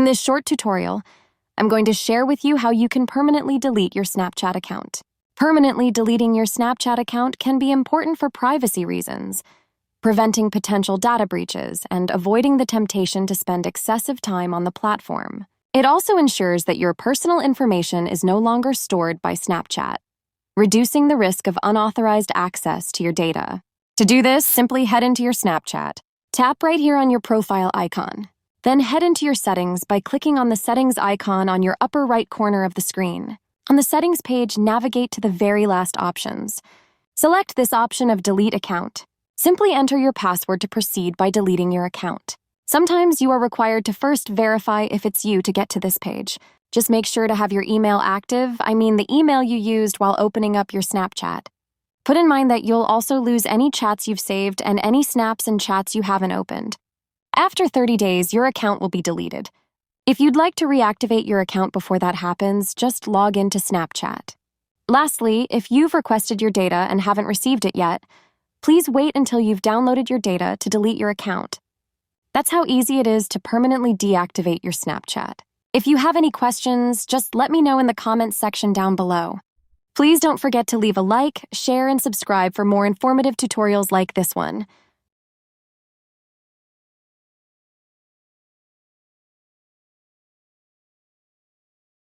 In this short tutorial, I'm going to share with you how you can permanently delete your Snapchat account. Permanently deleting your Snapchat account can be important for privacy reasons, preventing potential data breaches and avoiding the temptation to spend excessive time on the platform. It also ensures that your personal information is no longer stored by Snapchat, reducing the risk of unauthorized access to your data. To do this, simply head into your Snapchat. Tap right here on your profile icon. Then head into your settings by clicking on the settings icon on your upper right corner of the screen. On the settings page, navigate to the very last options. Select this option of Delete Account. Simply enter your password to proceed by deleting your account. Sometimes you are required to first verify if it's you to get to this page. Just make sure to have your email active, the email you used while opening up your Snapchat. Put in mind that you'll also lose any chats you've saved and any snaps and chats you haven't opened. After 30 days, your account will be deleted. If you'd like to reactivate your account before that happens, just log into Snapchat. Lastly, if you've requested your data and haven't received it yet, please wait until you've downloaded your data to delete your account. That's how easy it is to permanently deactivate your Snapchat. If you have any questions, just let me know in the comments section down below. Please don't forget to leave a like, share, and subscribe for more informative tutorials like this one.